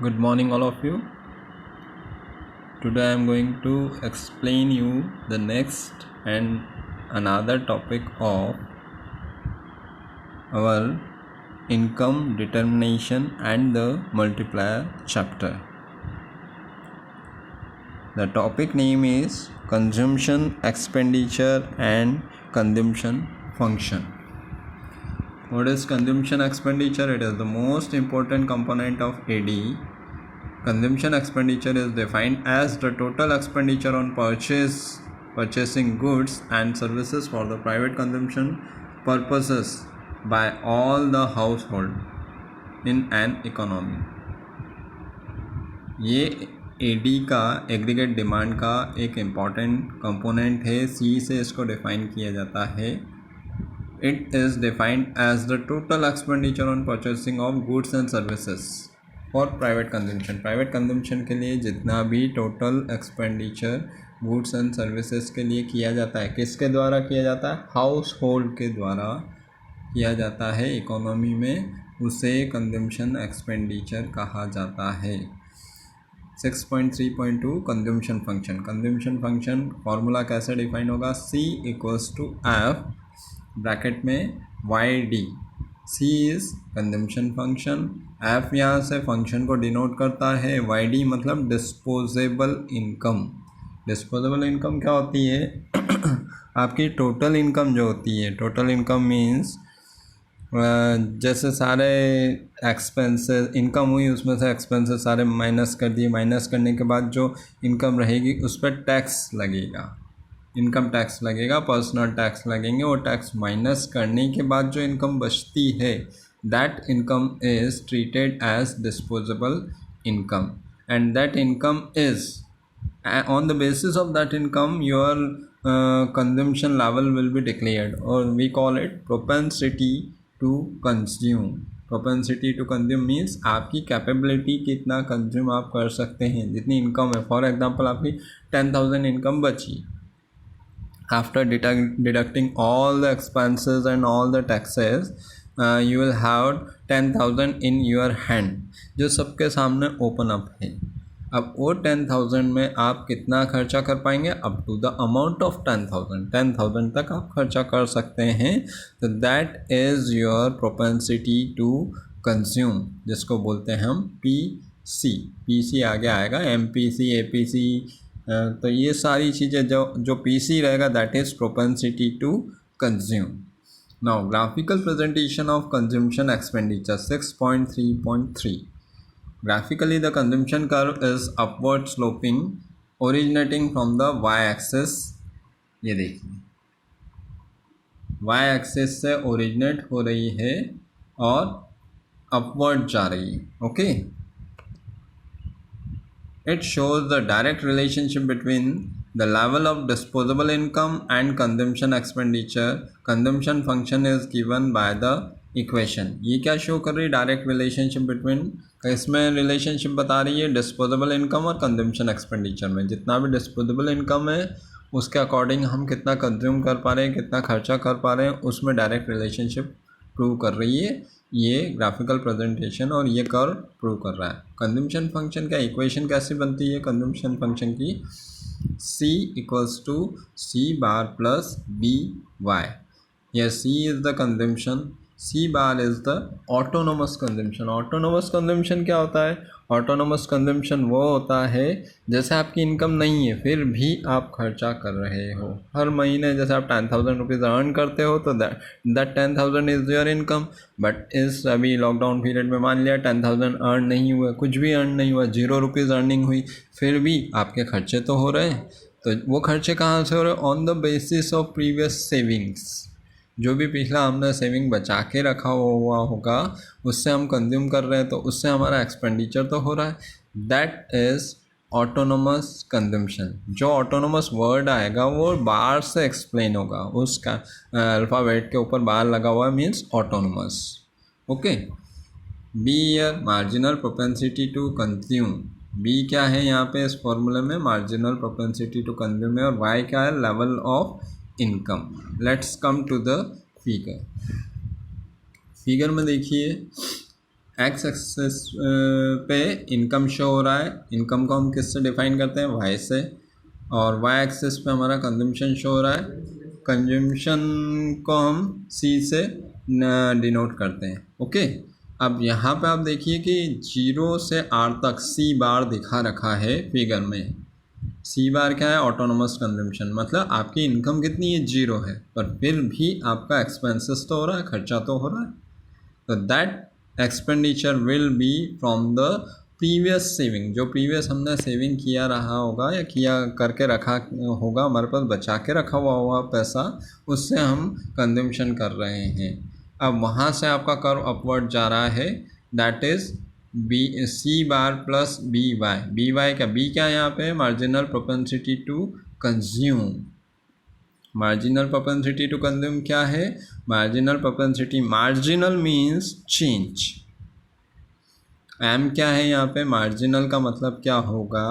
Good morning, all of you. Today I am going to explain you the next and another topic of our income determination and the multiplier chapter. The topic name is consumption expenditure and consumption function. What is consumption expenditure? It is the most important component of AD. Consumption expenditure is defined as the total expenditure on purchasing goods and services for the private consumption purposes by all the household in an economy. ये AD का aggregate demand का एक important component है. सी से इसको define किया जाता है. It is defined as the total expenditure on purchasing of goods and services for private consumption. Private consumption के लिए जितना भी total expenditure goods and services के लिए किया जाता है, किसके द्वारा किया जाता है? हाउस होल्ड के द्वारा किया जाता है इकोनॉमी में, उसे कंजम्पशन एक्सपेंडिचर कहा जाता है. 6.3.2 consumption function. Consumption function formula कैसे डिफाइन होगा? C = F ब्रैकेट में YD. C is consumption function. F यहाँ से फंक्शन को डिनोट करता है. YD मतलब डिस्पोजेबल इनकम. डिस्पोजेबल इनकम क्या होती है? आपकी टोटल इनकम जो होती है. टोटल इनकम मीन्स जैसे सारे एक्सपेंसेस इनकम हुई, उसमें से एक्सपेंसेस सारे माइनस कर दिए. माइनस करने के बाद जो इनकम रहेगी उस पर टैक्स लगेगा, इनकम टैक्स लगेगा, पर्सनल टैक्स लगेंगे. और टैक्स माइनस करने के बाद जो इनकम बचती है, that income is treated as disposable income. And that income is on the basis of that income your consumption level will be declared, or we call it propensity to consume. propensity to consume means आपकी capability कितना consume आप कर सकते हैं, जितनी income है. For example आपकी 10,000 income बची. After deducting all the expenses and all the taxes you will have 10,000 in your hand, जो सबके सामने ओपन अप है. अब वो 10,000 में आप कितना खर्चा कर पाएंगे? Up to the amount of 10,000 तक आप खर्चा कर सकते हैं. तो that is your propensity to consume, जिसको बोलते हैं हम PC. PC आगे आएगा, MPC, APC. तो ये सारी चीज़ें जो PC रहेगा, that is propensity to consume. Now graphical presentation of consumption expenditure 6.3.3. Graphically, the consumption curve is upward sloping, originating from the y-axis. ये देखिए, y-axis से ओरिजिनेट हो रही है और अपवर्ड जा रही है. Okay. It shows the direct relationship between the level of disposable income and consumption expenditure. Consumption function is given by the equation. ये क्या शो कर रही है? Direct relationship between. इसमें रिलेशनशिप बता रही है डिस्पोजेबल इनकम और कंजम्पशन एक्सपेंडिचर में. जितना भी डिस्पोजेबल इनकम है उसके अकॉर्डिंग हम कितना कंज्यूम कर पा रहे हैं, कितना खर्चा कर पा रहे हैं, उसमें डायरेक्ट रिलेशनशिप प्रूव कर रही है ये ग्राफिकल प्रेजेंटेशन, और ये कर्व प्रूव कर रहा है. कंजम्पशन फंक्शन का इक्वेशन कैसे बनती है कंजम्पशन फंक्शन की? C = C bar + BY. Here C is the consumption, C bar is the autonomous consumption. autonomous consumption क्या होता है? autonomous consumption वो होता है जैसे आपकी इनकम नहीं है फिर भी आप खर्चा कर रहे हो. हर महीने जैसे आप 10,000 रुपीज़ अर्न करते हो, तो that 10,000 is your income. But इस अभी लॉकडाउन पीरियड में मान लिया 10,000 अर्न नहीं हुआ, कुछ भी अर्न नहीं हुआ, 0 रुपीज़ अर्निंग हुई, फिर भी आपके खर्चे तो हो रहे हैं. तो वो खर्चे कहाँ से हो रहे हैं? On the basis of previous savings. जो भी पिछला हमने सेविंग बचा के रखा हुआ होगा उससे हम कंज्यूम कर रहे हैं, तो उससे हमारा एक्सपेंडिचर तो हो रहा है. That is autonomous consumption. जो ऑटोनोमस वर्ड आएगा वो बार से एक्सप्लेन होगा. उसका अल्फ़ाबेट के ऊपर बार लगा हुआ है, means autonomous. Okay. B year marginal propensity to consume. B क्या है यहाँ पे इस फॉर्मूले में? मार्जिनल प्रोपेंसिटी टू कंज्यूम है. और वाई क्या है? Level of income. Let's come to the figure. Figure में देखिए एक्स एक्सिस पे इनकम शो हो रहा है, इनकम को हम किससे डिफाइन करते हैं, वाई से, और वाई एक्सिस पे हमारा कंजम्पशन शो हो रहा है, कंजम्पशन को हम सी से डिनोट करते हैं। ओके, अब यहाँ पे आप देखिए कि 0 से R तक सी बार दिखा रखा है फिगर में। सी बार क्या है, ऑटोनोमस कंजम्पशन, मतलब आपकी इनकम कितनी है, 0 है, पर फिर भी आपका एक्सपेंसेस तो हो रहा है, खर्चा तो हो रहा है। तो that expenditure will be from the previous saving, जो प्रीवियस हमने सेविंग किया रहा होगा या किया करके रखा होगा, हमारे पास बचा के रखा हुआ पैसा, उससे हम कंजम्पशन कर रहे हैं। अब वहाँ से आपका कर्व अपवर्ड जा रहा है, that is B C bar plus B Y का बी क्या है यहाँ पे, marginal propensity to consume. Marginal propensity to consume क्या है, marginal propensity, marginal means change. M क्या है यहाँ पे, मार्जिनल का मतलब क्या होगा,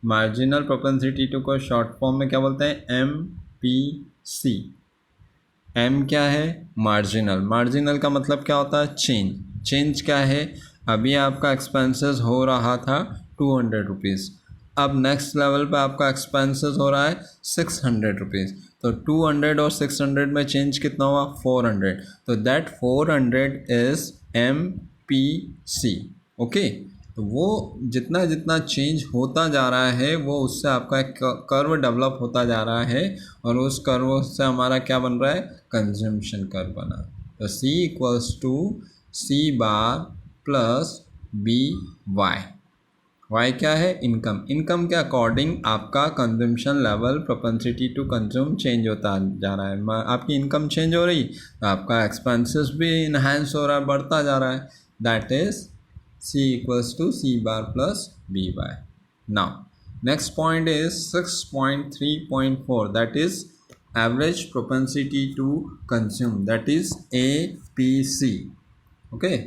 मार्जिनल प्रोपेंसिटी टू को शॉर्ट फॉर्म में क्या बोलते हैं, MPC। एम क्या है, मार्जिनल, मार्जिनल का मतलब क्या होता है, चेंज। चेंज क्या है, अभी आपका एक्सपेंसेस हो रहा था 200 रुपीज़, अब नेक्स्ट लेवल पे आपका एक्सपेंसेस हो रहा है 600 रुपीज़, तो 200 और 600 में चेंज कितना हुआ, 400, तो दैट 400 इज़ MPC। ओके, तो वो जितना जितना चेंज होता जा रहा है वो उससे आपका एक कर्व डेवलप होता जा रहा है, और उस कर्व से हमारा क्या बन रहा है, कंजम्पशन कर्व बना। तो C equals to C bar plus B Y. Y क्या है, इनकम, इनकम के अकॉर्डिंग आपका consumption level propensity to consume change होता जा रहा है। आपकी इनकम चेंज हो रही तो आपका एक्सपेंसेस भी इन्हांस हो रहा है, बढ़ता जा रहा है, that is C equals to C bar plus BY. Now, next point is 6.3.4, that is average propensity to consume, that is APC. Okay,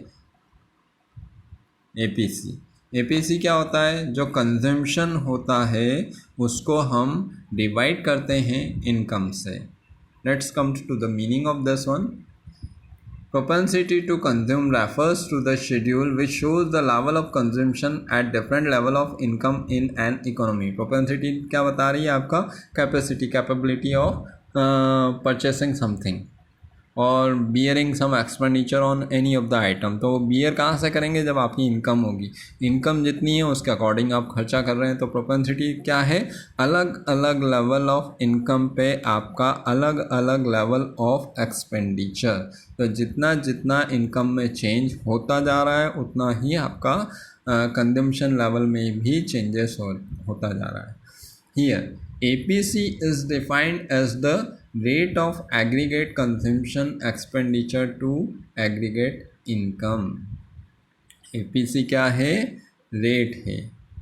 APC क्या होता है, जो कंजम्पशन होता है उसको हम डिवाइड करते हैं इनकम से। Let's come to the meaning of this one. Propensity to consume refers to the schedule which shows the level of consumption at different level of income in an economy. Propensity क्या बता रही है, आपका capacity, capability of purchasing something और bearing some expenditure on any of the item. तो bear कहाँ से करेंगे, जब आपकी इनकम होगी, इनकम जितनी है उसके अकॉर्डिंग आप खर्चा कर रहे हैं। तो प्रोपेंसिटी क्या है, अलग अलग लेवल ऑफ इनकम पे आपका अलग अलग लेवल ऑफ एक्सपेंडिचर। तो जितना जितना इनकम में चेंज होता जा रहा है उतना ही आपका कंजम्पशन लेवल में भी चेंजेस होता जा रहा है। Here APC is defined as the rate of aggregate consumption expenditure to aggregate income. APC क्या है, रेट है।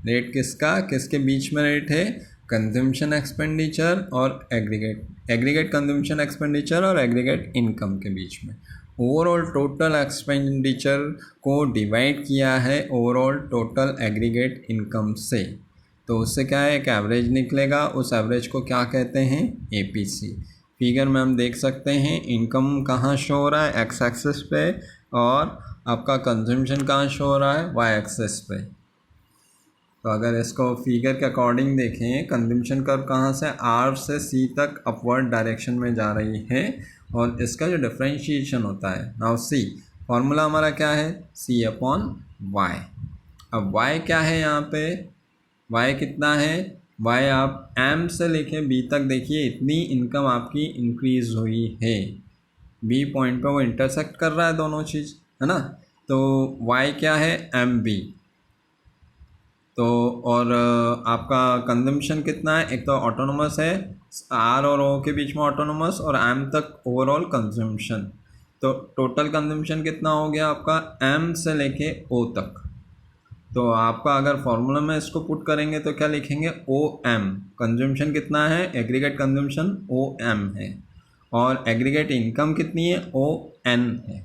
रेट किसका, किसके बीच में रेट है, कंजम्पशन एक्सपेंडिचर और एग्रीगेट कंजम्पशन एक्सपेंडिचर और एग्रीगेट इनकम के बीच में। ओवरऑल टोटल एक्सपेंडिचर को डिवाइड किया है ओवरऑल टोटल एग्रीगेट इनकम से, तो उससे क्या है, एक एवरेज निकलेगा। उस एवरेज को क्या कहते हैं, APC। फिगर में हम देख सकते हैं इनकम कहाँ शो हो रहा है, एक्स एक्सिस पे, और आपका कंजम्पशन कहाँ शो हो रहा है, वाई एक्सिस पे। तो अगर इसको फिगर के अकॉर्डिंग देखें, कंजम्पशन कर्व कहाँ से, R से C तक अपवर्ड डायरेक्शन में जा रही है, और इसका जो डिफरेंशिएशन होता है, नाउ C फॉर्मूला हमारा क्या है, C/Y। अब Y क्या है यहाँ पे, y कितना है, y आप M से लेके B तक देखिए, इतनी इनकम आपकी इंक्रीज हुई है। B पॉइंट पे वो इंटरसेक्ट कर रहा है दोनों चीज़, है ना। तो y क्या है, MB। तो और आपका कंजम्पशन कितना है, एक तो ऑटोनोमस है, R और O के बीच में ऑटोनोमस, और M तक ओवरऑल कंजम्पशन। तो टोटल कंजम्पशन कितना हो गया आपका, M से लेके O तक। तो आपका अगर फॉर्मूला में इसको पुट करेंगे तो क्या लिखेंगे, OM। कंजम्पशन कितना है, एग्रीगेट कंजम्पशन OM है, और एग्रीगेट इनकम कितनी है, ON है।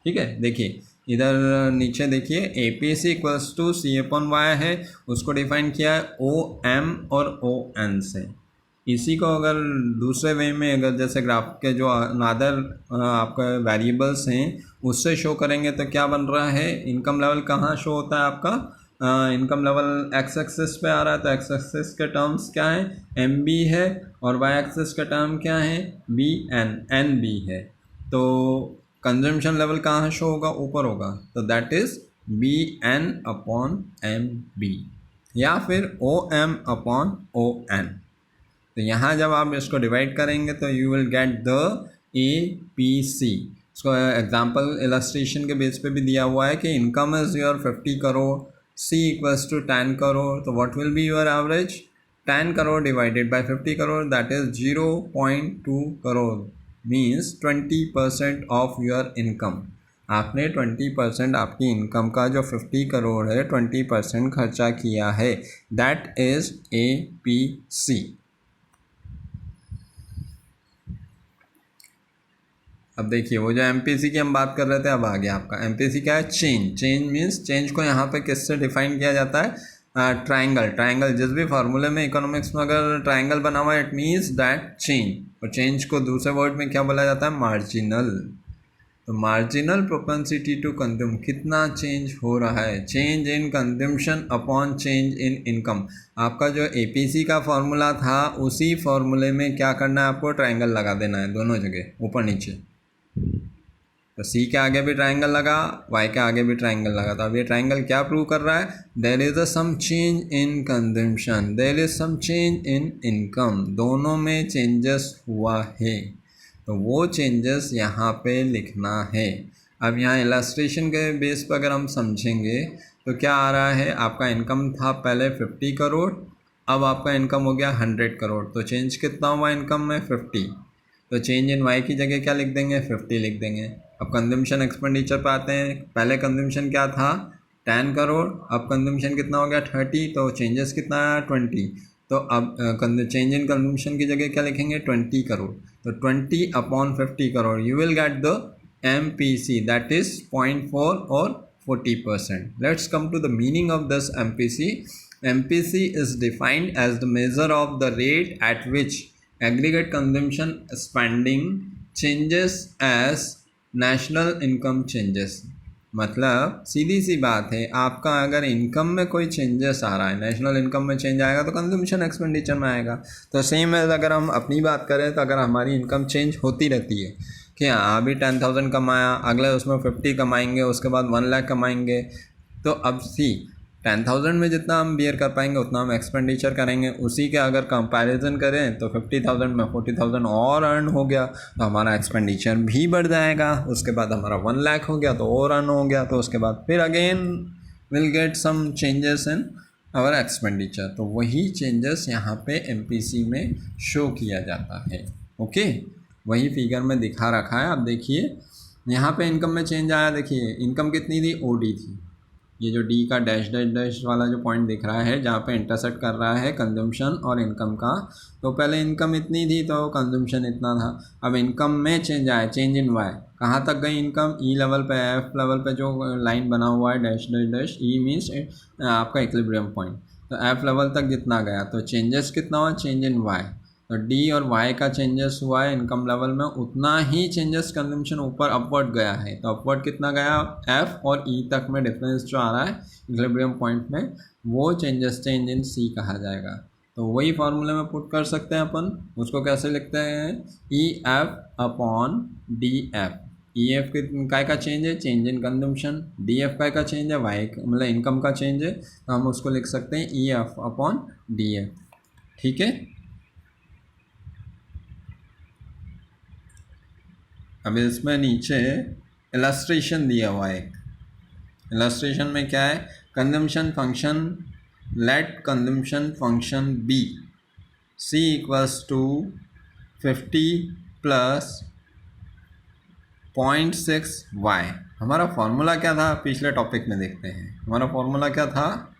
ठीक है, देखिए इधर नीचे देखिए, APC इक्वल्स टू C/Y है, उसको डिफाइन किया है OM और ON से। इसी को अगर दूसरे वे में, अगर जैसे ग्राफ के जो अदर आपका वेरिएबल्स हैं उससे शो करेंगे तो क्या बन रहा है, इनकम लेवल कहाँ शो होता है आपका, इनकम लेवल एक्स एक्सिस पे आ रहा है, तो एक्स एक्सिस के टर्म्स क्या है, एम बी है, और वाई एक्सिस का टर्म क्या है, बी एन बी है। तो कंजम्पशन लेवल कहाँ शो होगा, ऊपर होगा, तो that is B N upon M B, या फिर O M upon O N. तो यहाँ जब आप इसको डिवाइड करेंगे तो you will get the A P C. इसको एग्जाम्पल इलस्ट्रेशन के बेस पे भी दिया हुआ है कि income is your 50 crore, C equals to 10 crore, तो what will be your average, 10 crore divided by 50 crore, that is 0.2 crore, means 20% of your income. आपने 20% आपकी इनकम का जो 50 करोड़ है 20% खर्चा किया है, that is A P C. अब देखिए वो जो एमपीसी की हम बात कर रहे थे, अब आ गया आपका एमपीसी क्या है, चेंज। चेंज मीन्स चेंज को यहाँ पे किससे डिफाइन किया जाता है, ट्रायंगल। ट्रायंगल जिस भी फार्मूले में इकोनॉमिक्स में अगर ट्रायंगल बना हुआ है इट मीन्स दैट चेंज, और चेंज को दूसरे वर्ड में क्या बोला जाता है, मार्जिनल। तो मार्जिनल प्रोपेंसिटी टू कंज्यूम, कितना चेंज हो रहा है, change in consumption upon change in income. आपका जो एपीसी का फॉर्मूला था उसी फॉर्मूले में क्या करना है, आपको ट्रायंगल लगा देना है दोनों जगह, ऊपर नीचे। तो सी के आगे भी ट्रायंगल लगा, वाई के आगे भी ट्रायंगल लगा। तो अब ये ट्रायंगल क्या प्रूव कर रहा है, there is a some change in consumption, there is some change in income, दोनों में चेंजेस हुआ है। तो वो चेंजेस यहाँ पे लिखना है। अब यहाँ इलस्ट्रेशन के बेस पर अगर हम समझेंगे तो क्या आ रहा है, आपका इनकम था पहले 50 करोड़, अब आपका इनकम हो गया 100 करोड़, तो चेंज कितना हुआ इनकम में, 50। तो चेंज इन वाई की जगह क्या लिख देंगे, 50 लिख देंगे। अब कंजम्पशन एक्सपेंडिचर पे आते हैं, पहले कंजम्पशन क्या था 10 करोड़, अब कंजम्पशन कितना हो गया 30, तो चेंजेस कितना आया 20। तो अब चेंज इन कंजम्पशन की जगह क्या लिखेंगे 20 करोड़, तो 20 upon 50 crore, you will get the M P C, that is 0.4 और 40%। Let's come to the meaning of this M P C. MPC is defined as the measure of the rate at which aggregate consumption spending changes as national income changes। मतलब सीधी सी बात है, आपका अगर income में कोई changes आ रहा है, national income में चेंज आएगा तो कंजम्पशन एक्सपेंडिचर में आएगा। तो सेम है, अगर हम अपनी बात करें तो अगर हमारी इनकम चेंज होती रहती है कि हाँ अभी 10,000 कमाया, अगले उसमें 50 कमाएंगे, उसके बाद 1 लाख कमाएंगे, तो अब सी 10,000 में जितना हम बियर कर पाएंगे उतना हम एक्सपेंडिचर करेंगे। उसी के अगर कंपैरिजन करें तो 50,000 में 40,000 और अर्न हो गया तो हमारा एक्सपेंडिचर भी बढ़ जाएगा। उसके बाद हमारा 1 लाख हो गया तो और अर्न हो गया, तो उसके बाद फिर again will get some changes in our expenditure. तो वही चेंजेस यहाँ पे एमपीसी में शो किया जाता है। ओके, वही फिगर में दिखा रखा है। अब देखिए यहाँ पे इनकम में चेंज आया, देखिए इनकम कितनी थी, ओडी थी। ये जो डी का डैश डैश डैश वाला जो पॉइंट दिख रहा है जहाँ पे इंटरसेक्ट कर रहा है कंजम्पशन और इनकम का, तो पहले इनकम इतनी थी तो कंजम्पशन इतना था। अब इनकम में चेंज आया, चेंज इन वाई, कहाँ तक गई इनकम, ई लेवल पे, एफ लेवल पे जो लाइन बना हुआ है dash dash dash, E means आपका इक्विलिब्रियम पॉइंट, तो एफ लेवल तक जितना गया तो चेंजेस कितना हुआ, चेंज इन वाई। तो डी और वाई का चेंजेस हुआ है इनकम लेवल में, उतना ही चेंजेस कंजम्पशन ऊपर अपवर्ड गया है। तो अपवर्ड कितना गया, एफ और ई तक में डिफरेंस जो आ रहा है इक्विलिब्रियम पॉइंट में, वो चेंजेस चेंज इन सी कहा जाएगा। तो वही फार्मूले में पुट कर सकते हैं अपन। उसको कैसे लिखते हैं, E F upon D F. E F काय का चेंज है, change in consumption, D F काय का चेंज है, वाई मतलब इनकम का चेंज है, तो हम उसको लिख सकते हैं E F upon D F. ठीक है, अब इसमें नीचे इलस्ट्रेशन दिया हुआ है। इलस्ट्रेशन में क्या है, consumption function, let consumption function B C equals to 50 plus 0.6 Y. हमारा फॉर्मूला क्या था, पिछले टॉपिक में देखते हैं। हमारा फॉर्मूला क्या था,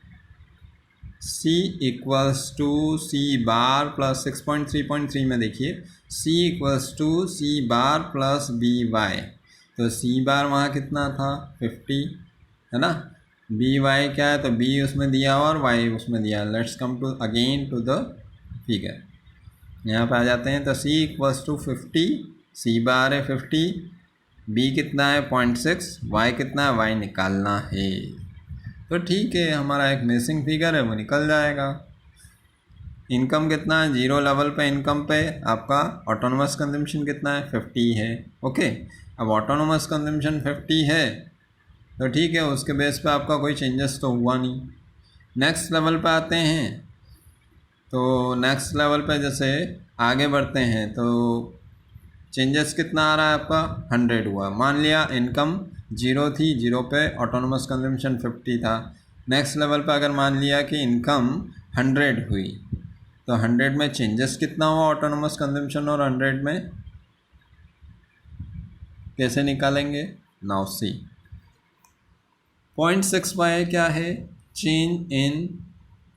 C equals to C bar plus 6.3.3 में देखिए C equals to C bar plus B Y. तो C बार वहाँ कितना था 50 है ना, बी वाई क्या है, तो B उसमें दिया हुआ और Y उसमें दिया। Let's come to again to the figure, यहाँ पे आ जाते हैं। तो C equals to 50, C bar है 50 बी कितना है 0.6, वाई कितना है, वाई निकालना है। तो ठीक है, हमारा एक मिसिंग फिगर है वो निकल जाएगा। इनकम कितना है, 0 लेवल पे इनकम पे आपका ऑटोनोमस कंजम्पशन कितना है, 50 है। ओके, अब ऑटोनोमस कंजम्पशन 50 है तो ठीक है, उसके बेस पे आपका कोई चेंजेस तो हुआ नहीं। नेक्स्ट लेवल पे आते हैं, तो नेक्स्ट लेवल पे जैसे आगे बढ़ते हैं तो चेंजेस कितना आ रहा है आपका, 100 हुआ। मान लिया इनकम 0 थी, 0 पे ऑटोनोमस कंजम्पशन 50 था। नेक्स्ट लेवल पे अगर मान लिया कि इनकम 100 हुई तो 100 में चेंजेस कितना हुआ ऑटोनोमस कंजम्पशन और 100 में, कैसे निकालेंगे, नाउ सी 0.6y क्या है, चेंज इन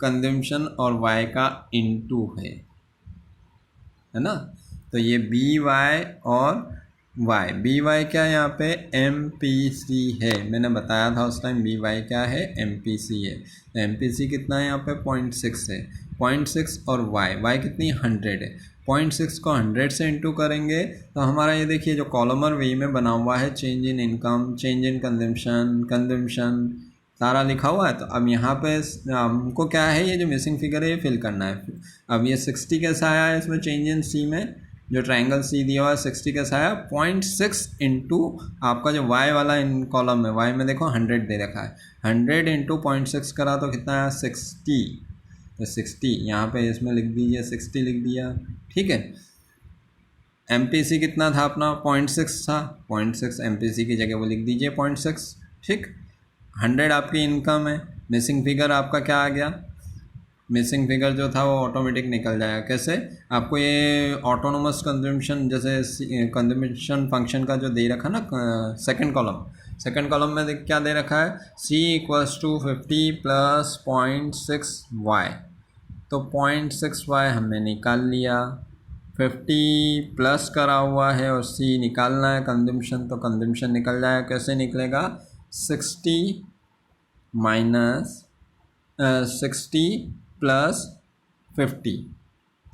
कंजम्पशन और y का इनटू है ना। तो ये बी वाई और वाई, बी वाई क्या है यहाँ पे, एम पी सी है। मैंने बताया था उस टाइम बी वाई क्या है, एम पी सी है। तो एम पी सी कितना है यहाँ पे 0.6 है, 0.6 और वाई कितनी 100 है। 0.6 को 100 से इंटू करेंगे तो हमारा ये देखिए जो कॉलमर वे में बना हुआ है, change in income, change in consumption सारा लिखा हुआ है। तो अब यहाँ पे हमको क्या है, ये जो मिसिंग फिगर है ये फिल करना है। अब ये 60 कैसा आया है इसमें, चेंज इन सी में जो ट्रायंगल सी दिया हुआ है 60 कैसा आया, 0.6 इंटू आपका जो वाई वाला इन कॉलम में, वाई में देखो 100 दे रखा है, 100 इंटू 0.6 करा तो कितना आया 60। तो 60 यहाँ पे इसमें लिख दीजिए, 60 लिख दिया, ठीक है। एम पी सी कितना था अपना 0.6 था, 0.6 एम पी सी की जगह वो लिख दीजिए 0.6, ठीक। 100 आपकी इनकम है, मिसिंग फिगर आपका क्या आ गया, मिसिंग फिगर जो था वो ऑटोमेटिक निकल जाएगा। कैसे, आपको ये ऑटोनोमस कंजम्पशन जैसे कंजम्पशन फंक्शन का जो दे रखा ना सेकंड कॉलम में क्या दे रखा है, c = 50 + 0.6 y। तो 0.6 y हमने निकाल लिया, 50 प्लस करा हुआ है और c निकालना है कंजम्पशन, तो कंजम्पशन निकल जाएगा। कैसे निकलेगा, 60 प्लस 50,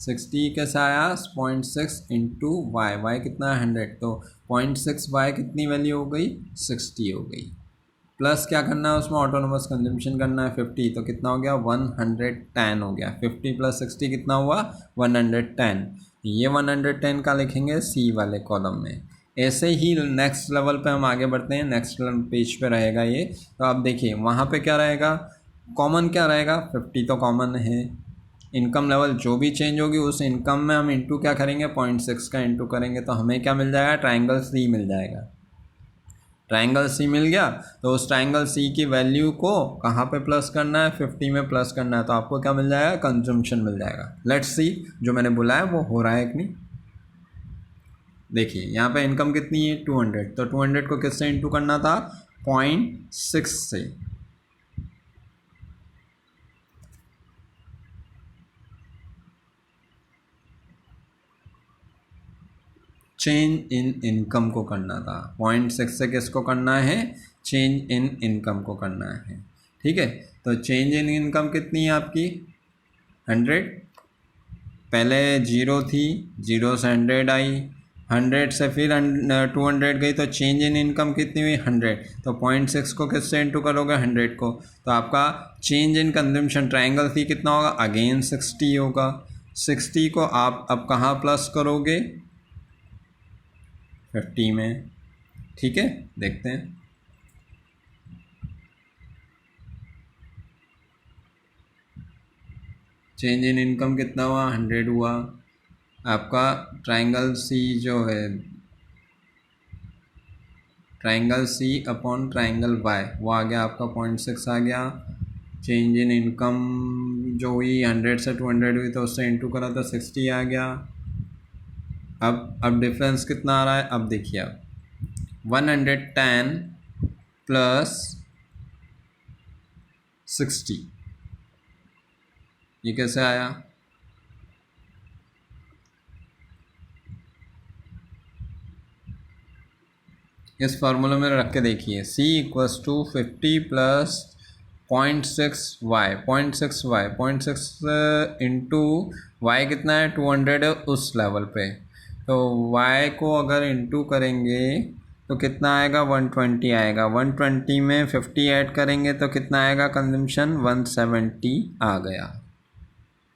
60 कैसा आया 0.6 इंटू वाई कितना है 100, तो 0.6 वाई कितनी वैल्यू हो गई 60 हो गई। प्लस क्या करना है उसमें, ऑटोनोमस कंजम्पशन करना है 50, तो कितना हो गया 110 हो गया। 50 + 60 कितना हुआ 110। ये 110 का लिखेंगे सी वाले कॉलम में। ऐसे ही नेक्स्ट लेवल पे हम आगे बढ़ते हैं, नेक्स्ट पेज पे रहेगा ये। तो आप देखिए वहाँ पे क्या रहेगा, कॉमन क्या रहेगा, 50 तो कॉमन है। इनकम लेवल जो भी चेंज होगी उस इनकम में हम इंटू क्या करेंगे, 0.6 का इंटू करेंगे, तो हमें क्या मिल जाएगा, ट्रायंगल सी मिल जाएगा। ट्रायंगल सी मिल गया तो उस ट्रायंगल सी की वैल्यू को कहाँ पे प्लस करना है, 50 में प्लस करना है, तो आपको क्या मिल जाएगा, कंजम्पशन मिल जाएगा। लेट्स सी जो मैंने बोला है वो हो रहा है कि नहीं। देखिए यहाँ पे इनकम कितनी है 200, तो 200 को किससे इंटू करना था, 0.6 से। चेंज इन इनकम को करना था, 0.6 से किसको करना है, चेंज इन इनकम को करना है, ठीक है। तो चेंज इन इनकम कितनी है आपकी 100, पहले 0 थी, 0 से 100 आई, 100 से फिर 200 गई, तो चेंज इन इनकम कितनी हुई 100, तो 0.6 को किससे इंटू करोगे 100 को, तो आपका change in consumption triangle C कितना होगा, अगेन 60 होगा। 60 को आप अब कहाँ प्लस करोगे, 50 में, ठीक है। देखते हैं चेंज इन इनकम कितना हुआ 100 हुआ। आपका ट्रायंगल सी जो है, triangle C upon triangle Y वो आ गया आपका 0.6 आ गया। चेंज इन इनकम जो हुई 100 से 200 हुई तो उससे इंटू करा तो 60 आ गया। अब डिफरेंस कितना आ रहा है, अब देखिए आप 110 प्लस 60 ये कैसे आया, इस फार्मूला में रख के देखिए, c = 50 + 0.6 y, 0.6 इंटू वाई कितना है 200 है उस लेवल पे, तो y को अगर इंटू करेंगे तो कितना आएगा 120 आएगा। 120 में 50 ऐड करेंगे तो कितना आएगा कंजम्पशन 170 आ गया।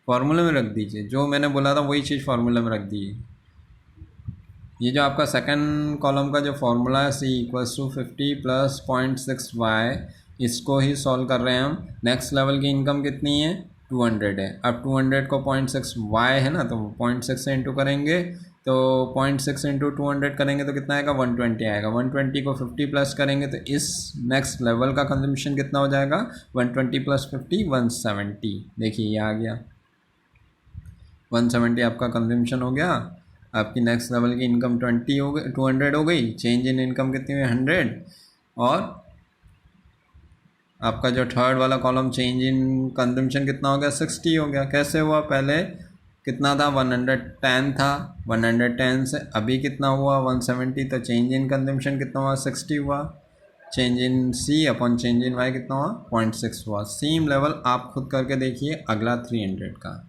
फॉर्मूले में रख दीजिए, जो मैंने बोला था वही चीज़ फॉर्मूले में रख दीजिए। ये जो आपका सेकंड कॉलम का जो फॉर्मूला है C=50 + 0.6y, इसको ही सॉल्व कर रहे हैं हम। नेक्स्ट लेवल की इनकम कितनी है 200 है। अब 200 को 0.6y है ना, तो 0.6 से इंटू करेंगे तो 0.6 इंटू 200 करेंगे तो कितना आएगा 120 आएगा। 120 को 50 प्लस करेंगे तो इस नेक्स्ट लेवल का कंजम्पशन कितना हो जाएगा 120 + 50 170। देखिए ये आ गया 170 आपका कंजम्पशन हो गया। आपकी नेक्स्ट लेवल की इनकम 20 हो गई, 200 हो गई। चेंज इन इनकम कितनी हुई 100। और आपका जो थर्ड वाला कॉलम चेंज इन कंजम्पशन कितना हो गया 60 हो गया। कैसे हुआ, पहले कितना था 110 था, 110 से अभी कितना हुआ 170, तो चेंज इन कंजम्पशन कितना हुआ 60 हुआ। Change in C upon change in Y कितना हुआ 0.6 हुआ। सेम लेवल आप खुद करके देखिए अगला 300 का।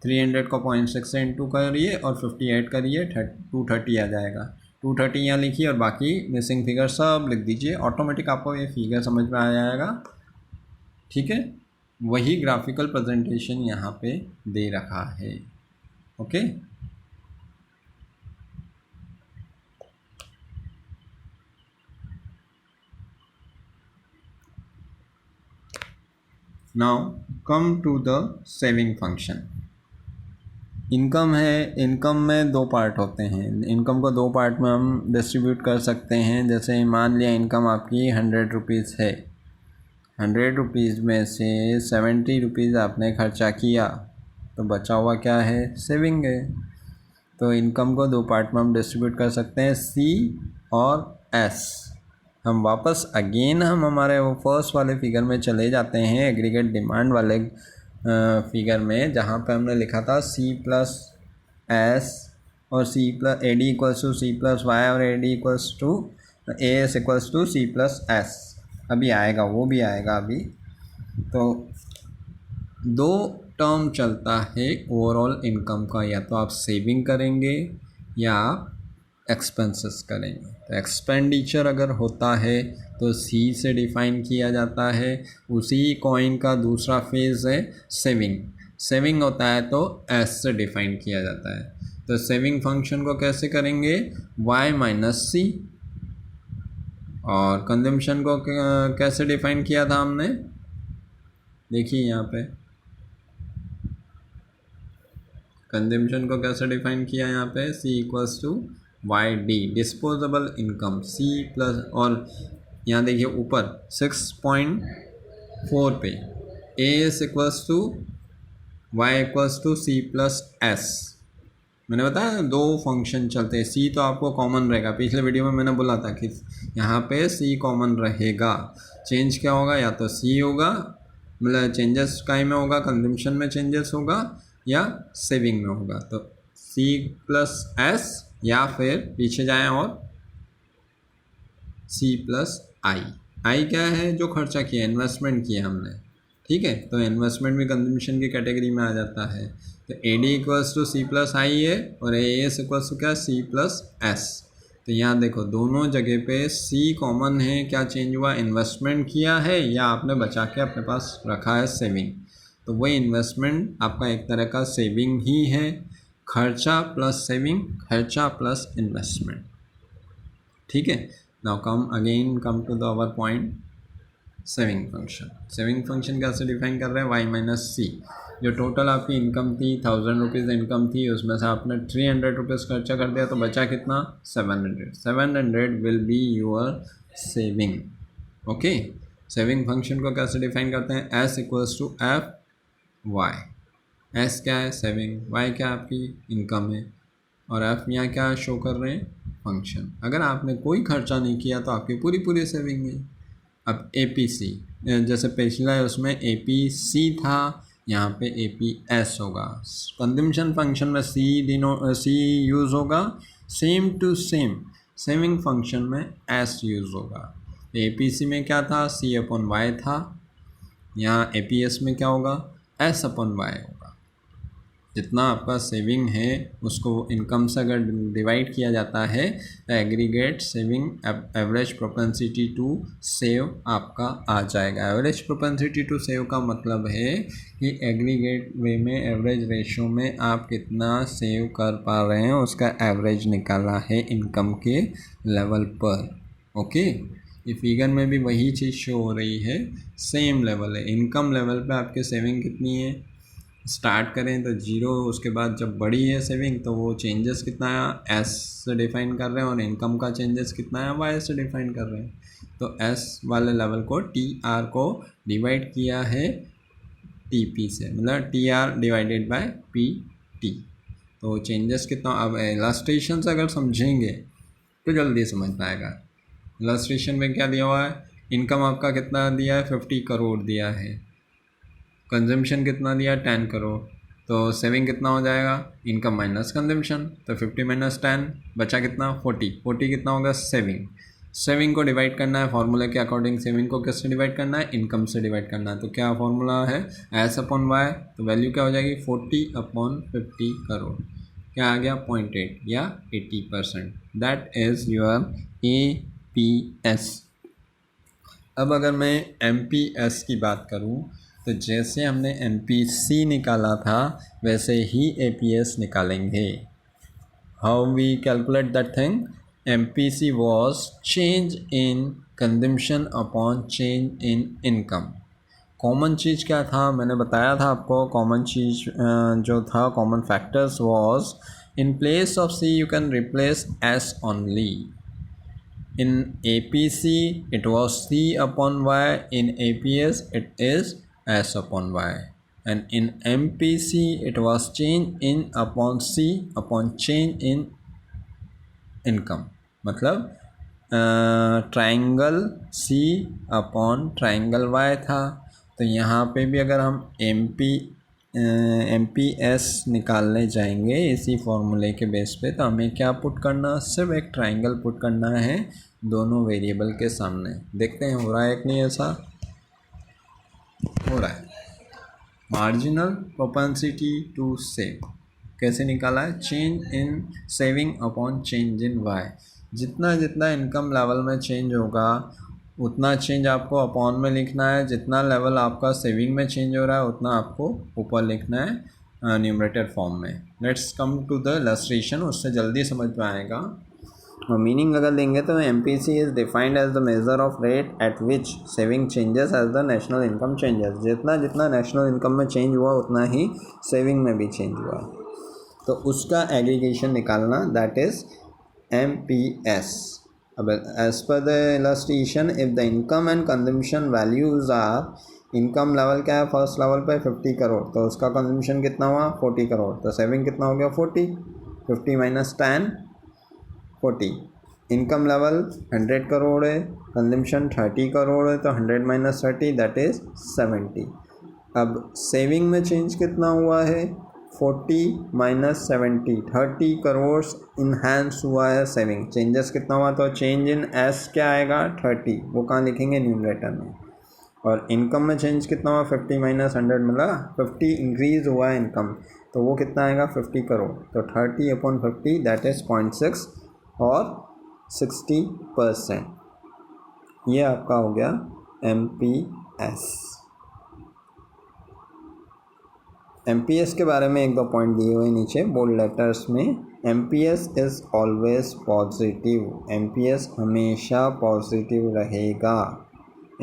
300 को 0.6 से इंटू करिए और 58 करिए 230 आ जाएगा। 230 यहाँ लिखिए और बाकी मिसिंग फिगर सब लिख दीजिए, ऑटोमेटिक आपको ये फिगर समझ में आ जाएगा। ठीक है, वही ग्राफिकल प्रेजेंटेशन यहाँ पे दे रखा है। Okay, now come to the saving function. Income है, इनकम में दो पार्ट होते हैं। इनकम को दो पार्ट में हम डिस्ट्रीब्यूट कर सकते हैं। जैसे मान लिया इनकम आपकी 100 रुपीज़ है, 100 रुपीज़ में से 70 रुपीज़ आपने खर्चा किया तो बचा हुआ क्या है सेविंग है। तो इनकम को दो पार्ट में हम डिस्ट्रीब्यूट कर सकते हैं C और S। हम वापस अगेन हम हमारे वो फर्स्ट वाले फिगर में चले जाते हैं, एग्रीगेट डिमांड वाले फिगर में, जहाँ पे हमने लिखा था C+S और AD=C+Y और AS=C+S। अभी आएगा, वो भी आएगा अभी। तो दो टर्म चलता है ओवरऑल इनकम का, या तो आप सेविंग करेंगे या आप एक्सपेंसेस करेंगे। तो एक्सपेंडिचर अगर होता है तो C से डिफ़ाइन किया जाता है। उसी कॉइन का दूसरा फेज़ है सेविंग। सेविंग होता है तो S से डिफ़ाइन किया जाता है। तो सेविंग फंक्शन को कैसे करेंगे y - C। और कंजम्पशन को कैसे डिफ़ाइन किया था हमने, देखिए यहाँ पे कंजम्पशन को कैसे डिफ़ाइन किया यहाँ पे C=YD disposable income C plus, और यहाँ देखिए ऊपर 6.4 पे AS=Y=C+S। मैंने बताया दो फंक्शन चलते हैं। C तो आपको कॉमन रहेगा, पिछले वीडियो में मैंने बोला था कि यहाँ पे C कॉमन रहेगा। चेंज क्या होगा, या तो C होगा, मतलब चेंजेस काय में होगा, कंजम्पशन में चेंजेस होगा या सेविंग में होगा। तो C+S या फिर पीछे जाएं और C+I। I क्या है, जो खर्चा किया, इन्वेस्टमेंट किया हमने। ठीक है, तो इन्वेस्टमेंट भी कंजम्पशन की कैटेगरी में आ जाता है। तो AD=C+I है और AS=क्या C+S। तो यहाँ देखो दोनों जगह पे C कॉमन है। क्या चेंज हुआ, इन्वेस्टमेंट किया है या आपने बचा के अपने पास रखा है सेविंग। तो वही इन्वेस्टमेंट आपका एक तरह का सेविंग ही है। खर्चा प्लस सेविंग, खर्चा प्लस इन्वेस्टमेंट। ठीक है, now come to the our point saving function. Saving function कैसे डिफाइन कर रहे हैं y - C। जो टोटल आपकी इनकम थी 1000 रुपीज़ इनकम थी, उसमें से आपने 300 रुपीज़ खर्चा कर दिया तो बचा कितना 700। 700 will be your saving. Okay, saving function को कैसे डिफाइन करते हैं S=F(y). S क्या है सेविंग, Y क्या आपकी इनकम है, और F यहाँ क्या शो कर रहे हैं फंक्शन। अगर आपने कोई खर्चा नहीं किया तो आपकी पूरी सेविंग है। अब APC जैसे पिछला है उसमें APC था, यहाँ पे APS होगा। कंजम्पशन फंक्शन में C यूज़ होगा, same to same saving function में S यूज़ होगा। APC में क्या था C/Y था, यहाँ APS में क्या होगा S/Y होगा। जितना आपका सेविंग है उसको इनकम से अगर डिवाइड किया जाता है, aggregate saving average propensity to save आपका आ जाएगा। एवरेज प्रोपेंसिटी टू सेव का मतलब है कि एग्रीगेट वे में एवरेज रेशो में आप कितना सेव कर पा रहे हैं उसका एवरेज निकाला है इनकम के लेवल पर। ओके, ये फिगर में भी वही चीज़ शो हो रही है, सेम लेवल है। इनकम लेवल पे आपके सेविंग कितनी है, स्टार्ट करें तो जीरो, उसके बाद जब बड़ी है सेविंग तो वो चेंजेस कितना है एस से डिफाइन कर रहे हैं, और इनकम का चेंजेस कितना है वाई से डिफाइन कर रहे हैं। तो एस वाले लेवल को टी आर को डिवाइड किया है टी पी से, मतलब T R divided by P T. तो चेंजेस कितना, अब इलस्ट्रेशन से अगर समझेंगे तो जल्दी समझ पाएगा। इलस्ट्रेशन में क्या दिया हुआ है, इनकम आपका कितना दिया है 50 करोड़ दिया है, कंजम्पशन कितना दिया 10 करोड़, तो सेविंग कितना हो जाएगा, इनकम माइनस कंजम्पशन, तो 50 माइनस 10 बचा कितना 40, 40 कितना होगा सेविंग। सेविंग को डिवाइड करना है फॉर्मूले के अकॉर्डिंग, सेविंग को किससे डिवाइड करना है, इनकम से डिवाइड करना है। तो क्या फॉर्मूला है, एस अपॉन वाई, तो वैल्यू क्या हो जाएगी 40 अपॉन 50 करोड़, क्या आ गया 0.8 या 80%। That is your APS। अब अगर मैं MPS की बात करूं तो जैसे हमने MPC निकाला था वैसे ही APS निकालेंगे। How we calculate that thing, MPC was change in consumption upon change in income. Common चीज़ क्या था, मैंने बताया था आपको, कॉमन चीज़ जो था, common factors was in place of C you can replace S only. In APC it was C upon Y, in APS it is S upon Y, and in MPC it was change in upon C upon change in income। मतलब triangle C upon triangle Y था, तो यहाँ पे भी अगर हम MPS निकालने जाएंगे इसी फॉर्मूले के बेस पे, तो हमें क्या पुट करना, सिर्फ एक ट्रायंगल पुट करना है दोनों वेरिएबल के सामने। देखते हैं हो रहा है कि नहीं, ऐसा हो रहा है। मार्जिनल प्रोपेंसिटी टू सेव कैसे निकाला है, change in saving upon change in Y. जितना जितना इनकम लेवल में चेंज होगा उतना चेंज आपको अपॉन में लिखना है, जितना लेवल आपका सेविंग में चेंज हो रहा है उतना आपको ऊपर लिखना है न्यूमरेटर फॉर्म में। Let's come to the illustration, उससे जल्दी समझ में आएगा। और मीनिंग अगर देंगे तो MPC is defined as the measure of rate at which saving changes as the national income changes. जितना जितना नेशनल इनकम में चेंज हुआ उतना ही सेविंग में भी चेंज हुआ, तो उसका एग्रीगेशन निकालना, दैट इज़ MPS। अब as per the illustration, if the income and consumption values are, income level क्या है फर्स्ट लेवल पे 50 करोड़, तो उसका कंजम्पशन कितना हुआ 40 करोड़, तो सेविंग कितना हो गया 40, 50 माइनस 10 40। इनकम लेवल 100 करोड़ है, कंजम्पशन 30 करोड़ है, तो 100 माइनस 30 दैट इज़ 70। अब सेविंग में चेंज कितना हुआ है 40 माइनस 70, 30 करोड़ इन्हांस हुआ है सेविंग। चेंजेस कितना हुआ, तो चेंज इन एस क्या आएगा 30, वो कहाँ लिखेंगे न्यूमरेटर में। और इनकम में चेंज कितना हुआ 50 माइनस 100, मतलब 50 इंक्रीज़ हुआ है इनकम, तो वो कितना आएगा 50 करोड़, तो 30 अपॉन 50 दैट इज़ 0.6 और 60%। ये आपका हो गया MPS। MPS के बारे में एक दो पॉइंट दिए हुए नीचे बोल्ड लेटर्स में। MPS is always positive, MPS हमेशा पॉजिटिव रहेगा।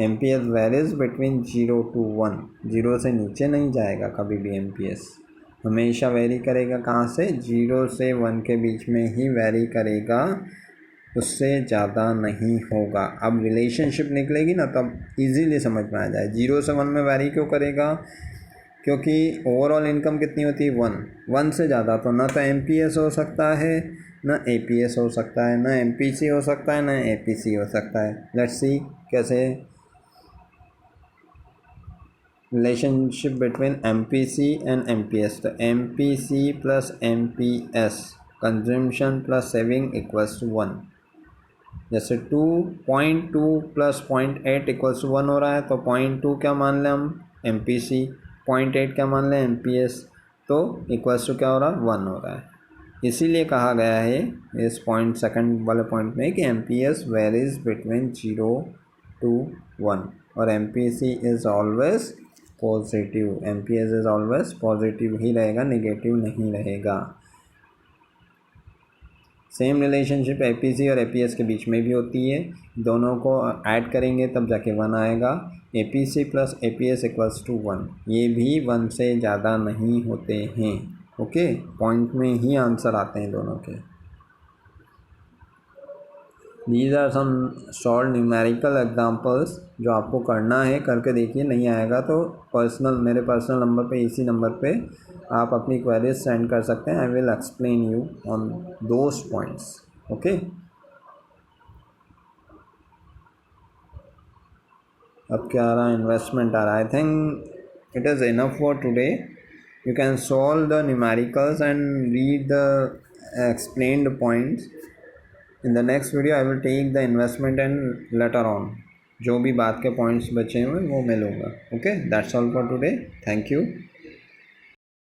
MPS वेरीज बिटवीन 0 to 1, 0 से नीचे नहीं जाएगा कभी भी। MPS हमेशा वेरी करेगा, कहाँ से, 0 से 1 के बीच में ही वेरी करेगा, उससे ज़्यादा नहीं होगा। अब रिलेशनशिप निकलेगी ना तब इजीली समझ में आ जाए। 0 से 1 में वेरी क्यों करेगा, क्योंकि ओवरऑल इनकम कितनी होती है 1 से ज़्यादा तो ना तो MPS हो सकता है, ना APS हो सकता है, ना MPC हो सकता है, ना APC हो सकता है। लेट्स सी कैसे relationship between MPC and MPS। तो MPC plus MPS consumption plus saving equals to 1। जैसे 2.2 प्लस 0.8 इक्वल्स टू 1 हो रहा है, तो 0.2 क्या मान लें हम MPC, 0.8 क्या मान लें MPS। तो तो इक्वल्स टू क्या हो रहा है, 1 हो रहा है। इसीलिए कहा गया है इस पॉइंट सेकंड वाले पॉइंट में कि एमपीएस वेरीज बिटवीन 0 to 1 और MPC is always positive, MPS is always positive ही रहेगा, नेगेटिव नहीं रहेगा। सेम रिलेशनशिप एपीसी और एपीएस के बीच में भी होती है, दोनों को ऐड करेंगे तब जाके 1 आएगा। APC plus APS equals to 1, ये भी 1 से ज़्यादा नहीं होते हैं। ओके, पॉइंट में ही आंसर आते हैं दोनों के। These are some short numerical examples जो आपको करना है, करके देखिए, नहीं आएगा तो मेरे पर्सनल नंबर पे, इसी नंबर पे आप अपनी क्वेरीज सेंड कर सकते हैं। I will explain you on those points. Okay, अब क्या आ रहा है, इन्वेस्टमेंट आ रहा है। I think it is enough for today. You can solve the numericals and read the explained points. In the next video I will take the investment and later on जो भी बात के पॉइंट्स बचे हुए वो मैं लूँगा। Okay, that's all for today. Thank you.